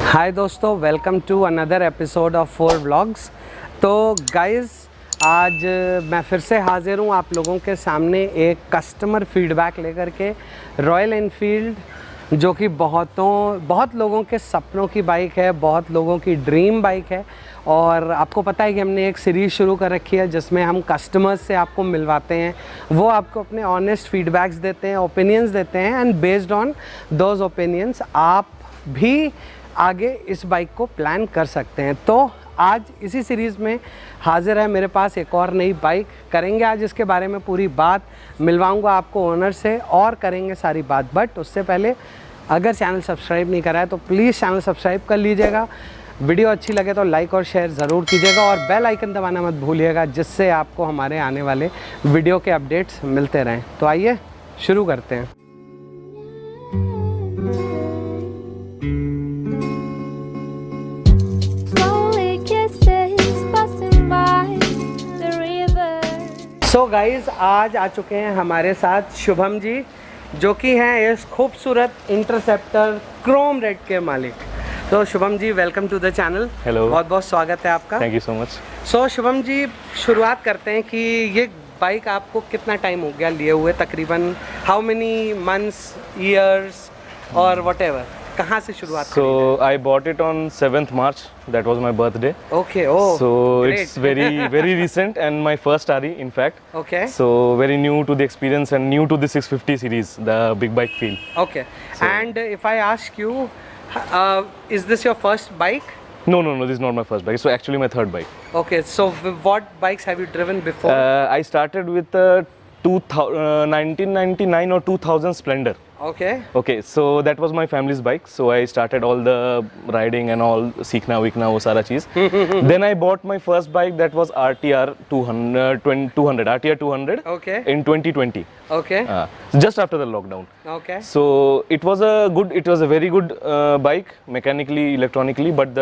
हाय दोस्तों, welcome to another episode of four vlogs. तो guys, आज मैं फिर से हाज़िर हूँ आप लोगों के सामने एक कस्टमर फीडबैक लेकर के। रॉयल एनफील्ड जो कि बहुत लोगों के सपनों की बाइक है, बहुत लोगों की ड्रीम बाइक है। और आपको पता है कि हमने एक सीरीज़ शुरू कर रखी है जिसमें हम कस्टमर्स से आपको मिलवाते हैं, वो आपको अपने ऑनेस्ट फीडबैक्स देते हैं, ओपिनियंस देते हैं, and based on those opinions आप भी आगे इस बाइक को प्लान कर सकते हैं। तो आज इसी सीरीज़ में हाज़िर है मेरे पास एक और नई बाइक। करेंगे आज इसके बारे में पूरी बात, मिलवाऊंगा आपको ओनर से और करेंगे सारी बात। बट उससे पहले अगर चैनल सब्सक्राइब नहीं करा है तो प्लीज़ चैनल सब्सक्राइब कर लीजिएगा। वीडियो अच्छी लगे तो लाइक और शेयर ज़रूर कीजिएगा और बेल आइकन दबाना मत भूलिएगा, जिससे आपको हमारे आने वाले वीडियो के अपडेट्स मिलते रहें। तो आइए शुरू करते हैं। सो गाइज़, आज आ चुके हैं हमारे साथ शुभम जी, जो कि हैं इस खूबसूरत इंटरसेप्टर क्रोम रेड के मालिक। तो Shubham ji, welcome to the channel. Hello, बहुत बहुत स्वागत है आपका। Thank you so much. So Shubham ji, शुरुआत करते हैं कि ये बाइक आपको कितना टाइम हो गया लिए हुए, तकरीबन हाउ मेनी मंथ्स, ईयर्स और व्हाटएवर, कहाँ से शुरुआत? So I bought it on 7th March. That was my birthday. Okay. Oh, so great. it's very recent and my first RE in fact. Okay. So very new to the experience and new to the 650 series, the big bike feel. Okay. And if I ask you, is this your first bike? No, this is not my first bike. So actually my third bike. Okay. So what bikes have you driven before? I started with 1999 or 2000 Splendor. Okay, so that was my family's bike. So I started all the riding and all, seekhna weekna, wo sara cheez. Then I bought my first bike, that was RTR 200, RTR 200. Okay. In 2020. Okay. Just after the lockdown. Okay. So it was a very good bike, mechanically, electronically, but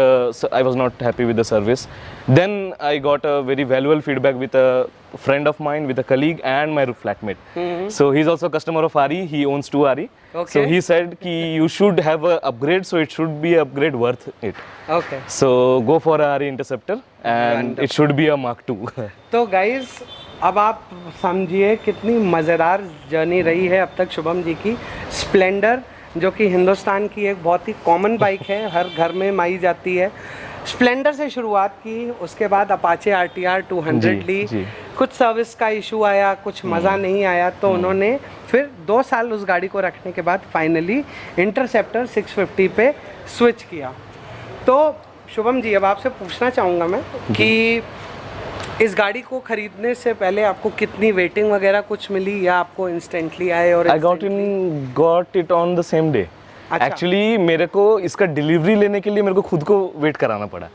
I was not happy with the service. Then I got a very valuable feedback with a friend of mine, with a colleague and my flatmate. So he's also a customer of RE. He owns 2 RE. Okay. So he said ki you should have a upgrade, so it should be upgrade worth it. Okay. So go for a RE Interceptor and it should be a Mark II. तो guys, अब आप समझिए कितनी मज़ेदार journey रही है अब तक शुभम जी की। स्प्लेंडर जो कि हिंदुस्तान की एक बहुत ही कॉमन बाइक है, हर घर में माई जाती है। स्प्लेंडर से शुरुआत की, उसके बाद अपाचे RTR 200 ली। कुछ सर्विस का इशू आया, कुछ मज़ा नहीं आया, तो उन्होंने फिर 2 साल उस गाड़ी को रखने के बाद फाइनली इंटरसेप्टर 650 पे स्विच किया। तो शुभम जी, अब आपसे पूछना चाहूँगा मैं कि इस गाड़ी को खरीदने से पहले आपको कितनी वेटिंग वगैरह कुछ मिली, या आपको इंस्टेंटली आए? और I got it on the same day. Actually मेरे को इसका डिलीवरी लेने के लिए मेरे को खुद को वेट कराना पड़ा।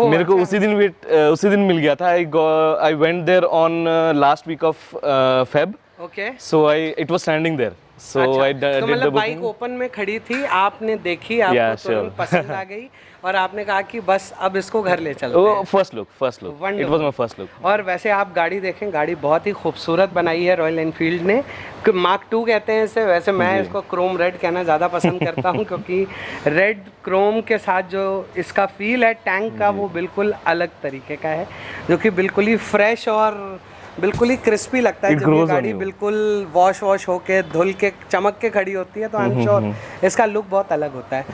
मेरे को उसी दिन मिल गया था। I went there on last week of Feb. Okay. So it was standing there. So I did the booking. Bike open में खड़ी थी, आपने देखी, आपको तुरंत पसंद आ गई और आपने कहा कि बस अब इसको घर ले चलते हैं। First look it was my first look. और वैसे आप गाड़ी देखें, गाड़ी बहुत ही खूबसूरत बनाई है रॉयल एनफील्ड ने। मार्क II कहते हैं इसे, वैसे मैं इसको क्रोम रेड कहना ज़्यादा पसंद करता हूँ क्योंकि रेड क्रोम के साथ जो इसका फील है टैंक का, वो बिल्कुल अलग तरीके का है, जो कि बिल्कुल ही फ्रेश और बिल्कुल ही क्रिस्पी लगता है। जब ये गाड़ी बिल्कुल वॉश होके धुल के चमक के खड़ी होती है तो आई एम श्योर इसका लुक बहुत अलग होता है।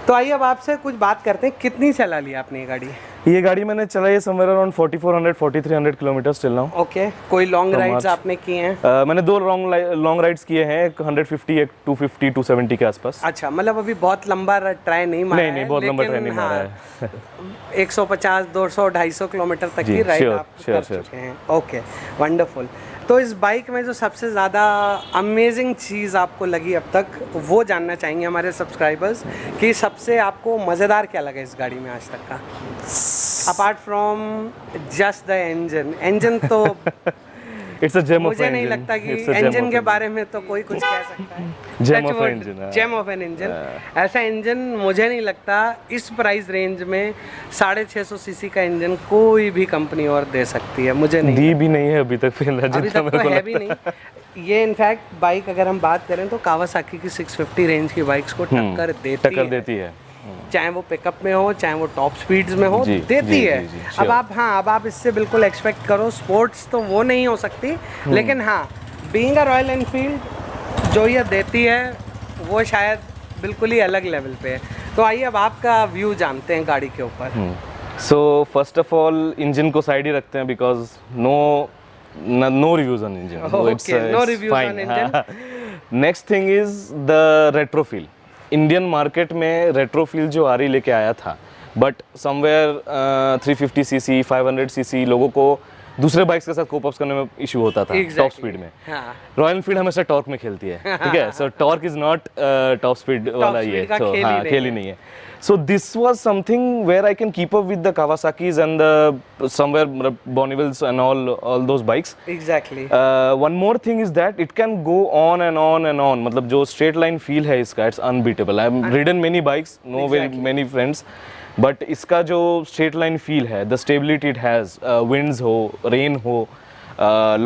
तो आइए अब आपसे कुछ बात करते हैं, कितनी चला लिया आपने ये गाड़ी? ये गाड़ी मैंने चलाई है somewhere around 4400-4300 kilometre till now. Okay. कोई लॉन्ग राइड्स आपने किए हैं? मैंने 2 लॉन्ग राइड्स किए हैं, एक 150, एक 250, 270 के आसपास। अच्छा, मतलब अभी बहुत लंबा ट्राई नहीं मारा? नहीं, बहुत लंबा ट्राई नहीं मारा है। 150, 200, 250 किलोमीटर तक की राइड आप कर चुके हैं। Okay, wonderful. तो इस बाइक में जो सबसे ज़्यादा अमेजिंग चीज़ आपको लगी अब तक, वो जानना चाहेंगे हमारे सब्सक्राइबर्स कि सबसे आपको मज़ेदार क्या लगा इस गाड़ी में आज तक का, apart from just the engine तो It's a gem of मुझे नहीं लगता कि इंजन के बारे में तो कोई कुछ कह सकता है। Gem of an engine. ऐसा इंजन मुझे नहीं लगता इस प्राइस रेंज में 650 सीसी का इंजन कोई भी कंपनी और दे सकती है। मुझे नहीं दी भी नहीं है अभी तक, अभी तक तो है भी नहीं। ये इनफैक्ट बाइक अगर हम बात करें तो कावासाकी की 650 रेंज की बाइक्स को टक्कर देती है। चाहे वो पिकअप में हो चाहे वो टॉप स्पीड्स में हो, देती है। अब आप अब आप इससे बिल्कुल एक्सपेक्ट करो स्पोर्ट्स तो वो नहीं हो सकती, लेकिन हाँ बीइंग अ रॉयल एनफील्ड जो ये देती है वो शायद बिल्कुल ही अलग लेवल पे है। तो आइए अब आपका व्यू जानते हैं गाड़ी के ऊपर। So first of all engine को साइड ही रखते हैं, because no reviews on engine. No reviews on engine. Next thing is the retro feel. Indian market में रेट्रो फील जो आरी लेके आया था, बट समवेयर 350 सीसी 500 सीसी लोगों को दूसरे बाइक्स के साथ कोप अप करने में इशू होता था टॉप स्पीड में। रॉयल एनफील्ड हमेशा टॉर्क में खेलती है, ठीक है। सो torque is not top speed वाला ये, सो हाँ खेल ही नहीं है। So this was something where I can keep up with the Kawasaki's and the somewhere Bonnevilles and all those bikes. Exactly. One more thing is that it can go on and on and on. मतलब जो straight line feel है इसका, it's unbeatable. I've ridden many bikes, know very many friends, but इसका जो straight line feel है, the stability it has, winds हो, rain हो,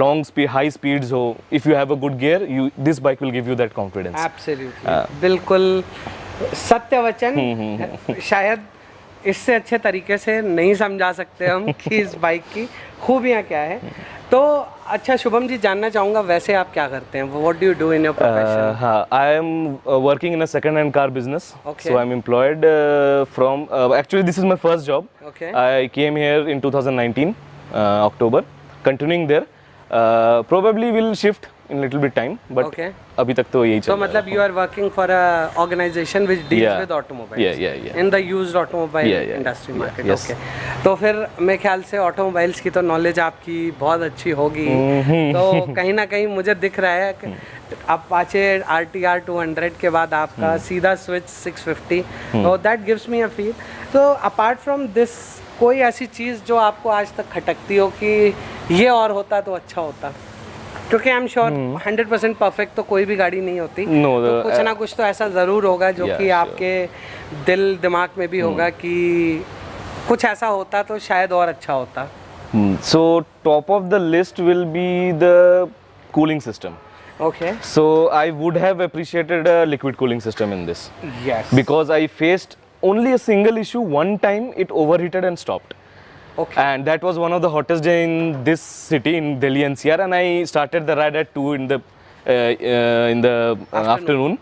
long speed, high speeds हो, if you have a good gear, this bike will give you that confidence. Absolutely. बिल्कुल सत्य वचन। शायद इससे अच्छे तरीके से नहीं समझा सकते हम कि इस बाइक की खूबियाँ क्या है। तो अच्छा शुभम जी, जानना चाहूँगा वैसे आप क्या करते हैं, what do you do in your profession? हाँ, I am working in a second hand car business, so I am employed from actually this is my first job. I came here in 2019 October, continuing there. Probably will shift in little bit time, but अभी तक तो यही चल रहा है। तो मतलब you are working for a organization which deals with automobiles, in the used automobile industry market. Okay. तो फिर मैं ख्याल से ऑटोमोबाइल्स की तो नॉलेज आपकी बहुत अच्छी होगी। तो कहीं ना कहीं मुझे दिख रहा है कि अपाचे RTR 200 के बाद आपका सीधा स्विच 650, तो that gives me a feel. तो अपार्ट फ्रॉम दिस कोई ऐसी चीज़ जो आपको आज तक खटकती हो कि ये और होता तो अच्छा होता? क्योंकि आई एम श्योर 100% परफेक्ट तो कोई भी गाड़ी नहीं होती। तो कुछ ना कुछ तो ऐसा ज़रूर होगा जो कि आपके दिल दिमाग में भी होगा कि कुछ ऐसा होता तो शायद और अच्छा होता। So top of the list will be the cooling system. Okay. So I would have appreciated a liquid cooling system in this. Yes. Because I faced only a single issue. One time it overheated and stopped. Okay. And that was one of the hottest day in this city, in Delhi NCR, and I started the ride at 2 in the afternoon.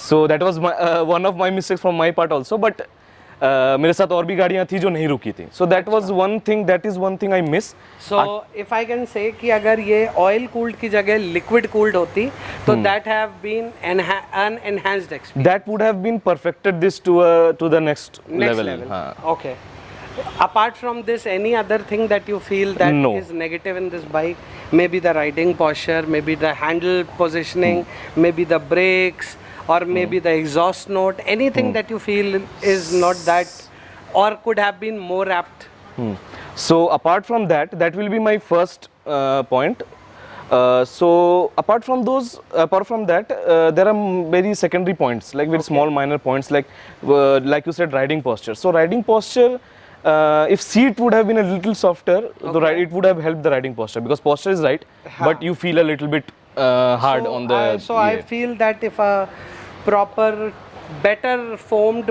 So that was one of my mistakes from my part also. But मेरे साथ और भी गाड़ियाँ थी जो नहीं रुकी थी. So that was one thing. That is one thing I miss. So if I can say कि अगर ये oil cooled की जगह liquid cooled होती, तो that have been an enhanced experience. That would have been perfected this to the next level. Okay. Apart from this, any other thing that you feel that is negative in this bike? Maybe the riding posture, maybe the handle positioning, maybe the brakes, or maybe the exhaust note. Anything that you feel is not that, or could have been more apt? So apart from that, that will be my first point. So apart from that, there are very secondary points, like very small minor points, like you said, riding posture. So riding posture, if seat would have been a little softer, it would have helped the riding posture, because posture is right, but you feel a little bit hard on the. I feel that if a proper, better formed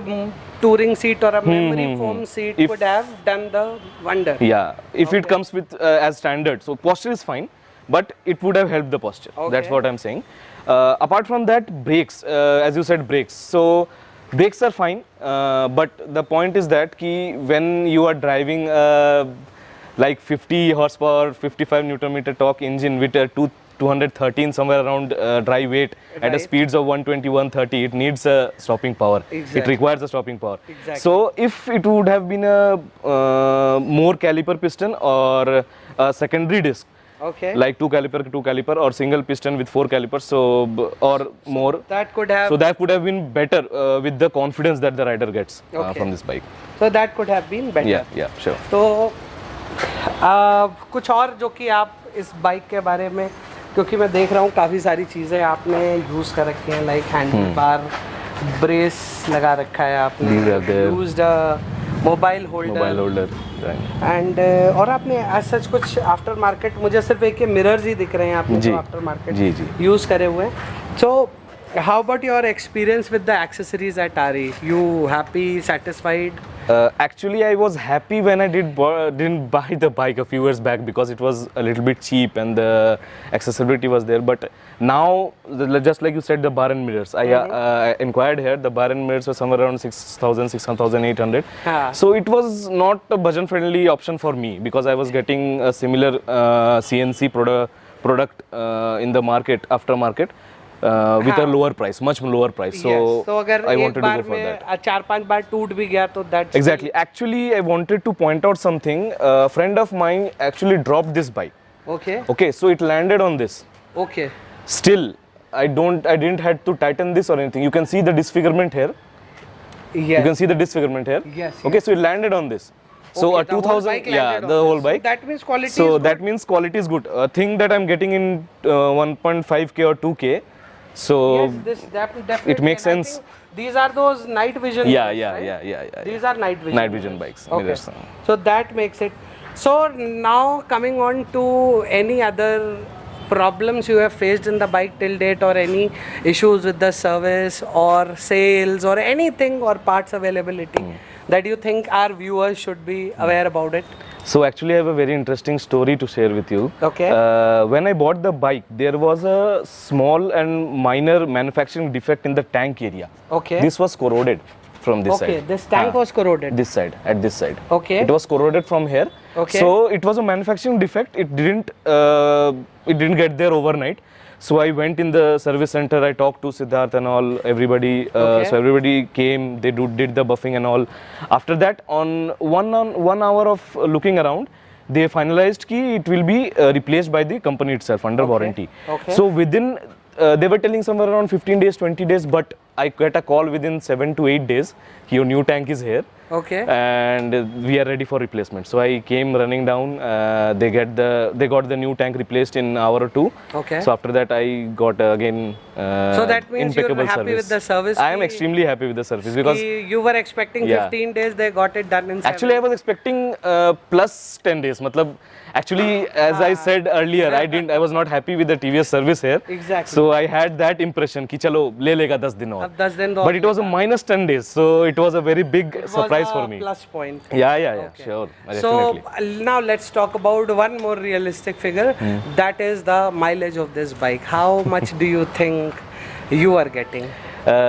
touring seat or a memory foam seat would have done the wonder. Yeah, if it comes with as standard, so posture is fine, but it would have helped the posture. That's what I'm saying. Apart from that, brakes, as you said, brakes. So brakes are fine, but the point is that when you are driving like 50 horsepower, 55 Newton meter torque engine with a 213 somewhere around dry weight at a speeds of 120, 130, it needs a stopping power. It requires a stopping power. So if it would have been a more caliper piston or a secondary disc, like 2 caliper or single piston with 4 calipers, or more, that could have, so that could have been better with the confidence that the rider gets from this bike. So that could have been better. Yeah, sure. तो कुछ और जो कि आप इस bike के बारे में, क्योंकि मैं देख रहा हूँ काफ़ी सारी चीज़ें आपने यूज़ कर रखी हैं, लाइक हैंडल बार, ब्रेस लगा रखा है आपने, यूज्ड मोबाइल होल्डर एंड और आपने एज सच कुछ आफ्टर मार्केट, मुझे सिर्फ एक मिरर्स ही दिख रहे हैं आपने जो आफ्टर मार्केट यूज़ करे हुए हैं। सो How about your experience with the accessories at RE? You happy, satisfied? Actually, I was happy when I didn't buy the bike a few years back because it was a little bit cheap and the accessibility was there. But now, just like you said, the bar and mirrors. I inquired here. The bar and mirrors were somewhere around 6,000, 6,800. So it was not a budget-friendly option for me because I was getting a similar CNC product in the market, aftermarket. With a lower price, much lower price. So, yes. So अगर I एक wanted to bar go for में that. 4-5 बार टूट भी गया तो that's Exactly. Actually, I wanted to point out something. A friend of mine actually dropped this bike. okay. Okay, so it landed on this. Okay. Still, I didn't had to tighten this or anything. You can see the disfigurement here. Yes. You can see the disfigurement here. Yes. Okay, so it landed on this. So okay, a 2000, yeah, the whole bike. So that means quality. So is that good. means quality is good. A thing that I'm getting in 1.5K or 2K. So yes, this definitely. it makes and I sense. think these are those night vision. Yeah, bikes, yeah, right? yeah. These are night vision. Night vision bikes. Okay. Mirrors. So that makes it. So now coming on to any other problems you have faced in the bike till date, or any issues with the service or sales or anything, or parts availability that you think our viewers should be aware about it? So actually I have a very interesting story to share with you. Okay. When I bought the bike, there was a small and minor manufacturing defect in the tank area. Okay. This was corroded from this side. Okay, this tank was corroded. This side, at this side. Okay. It was corroded from here. Okay. So it was a manufacturing defect. It didn't get there overnight. So I went in the service center. I talked to Siddharth and all, everybody. Okay. So everybody came. They did the buffing and all. After that, on 1 hour of looking around, they finalized ki it will be replaced by the company itself under warranty. Okay. So within, they were telling somewhere around 15 days, 20 days, but I got a call within 7 to 8 days. Your new tank is here. Okay. And we are ready for replacement. So I came running down. They got the new tank replaced in an hour or two. Okay. So after that, I got again So that means you're impeccable happy service. with the service? I am extremely happy with the service because you were expecting Yeah. 15 days, they got it done in 7. actually I was expecting plus 10 days. Matlab, actually, as I said earlier, I was not happy with the TVS service here. Exactly. So I had that impression ki chalo le lega 10 din aur. अब 10 दिन But it was a minus 10 days, so it was a very big was surprise a for me. plus point. Yeah, sure, So definitely. now let's talk about one more realistic figure. That is the mileage of this bike. How much do you think you are getting?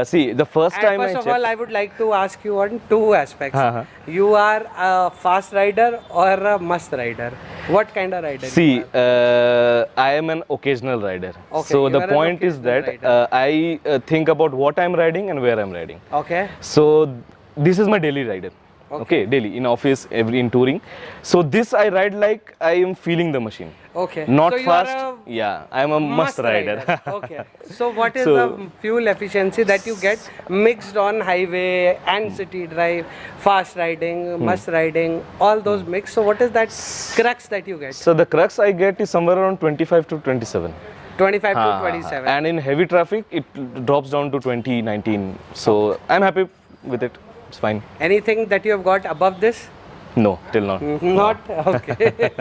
See, the first And time first I of checked, all, I would like to ask you on two aspects. Uh-huh. You are a fast rider or a must rider? What kind of rider? see, you are? I am an occasional rider. Okay, So you the are an point is occasional that rider. I think about what I'm riding and where I'm riding. Okay. So this is my daily rider. Okay, daily in office, in touring. So this I ride like I am feeling the machine. Okay. Not so you fast. Are a Yeah, I am a must rider. Okay. So what is So- the fuel efficiency that you get mixed on highway and city drive, fast riding, must riding, all those mixed? So what is that crux that you get? So the crux I get is somewhere around 25 to 27. 25 to 27. And in heavy traffic, it drops down to 20, 19. So I'm happy with it. It's fine. Anything that you have got above this? No, till now. Not? Okay.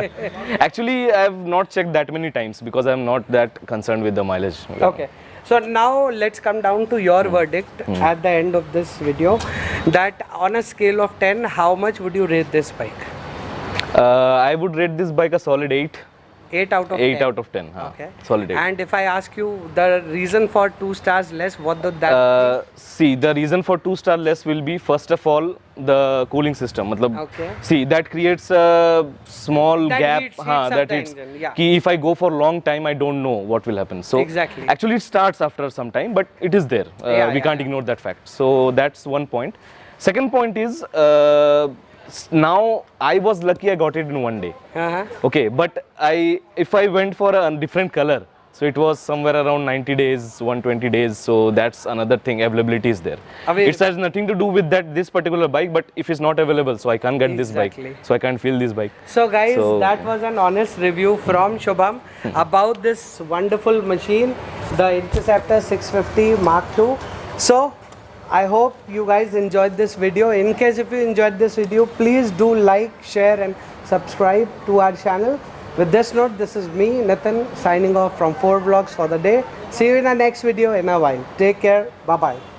Actually, I have not checked that many times because I'm not that concerned with the mileage. Okay. So now let's come down to your verdict at the end of this video. That on a scale of 10, how much would you rate this bike? I would rate this bike a solid 8. 8 out of 8 10. out of 10. Okay. Solid 8. And if I ask you the reason for 2 stars less, what would that See, the reason for 2 star less will be first of all the cooling system. Matlab, Okay. See, that creates a small That gap. heats up that the hits. engine, yeah. Ki if I go for long time, I don't know what will happen. So Exactly. actually, it starts after some time, but it is there. Yeah, we yeah, can't yeah. ignore that fact. So that's one point. Second point is now I was lucky I got it in one day. Uh-huh. Okay, but if I went for a different color, so it was somewhere around 90 days, 120 days. So that's another thing. Availability is there. It has nothing to do with this particular bike, but if it's not available, so I can't get this Exactly. bike. So I can't feel this bike. So guys, So- that was an honest review from Shubham about this wonderful machine, the Interceptor 650 Mark II. So I hope you guys enjoyed this video. In case if you enjoyed this video, please do like, share and subscribe to our channel. With this note, this is me, Nitin, signing off from FOAR Vlogs for the day. See you in the next video in a while. Take care. Bye bye.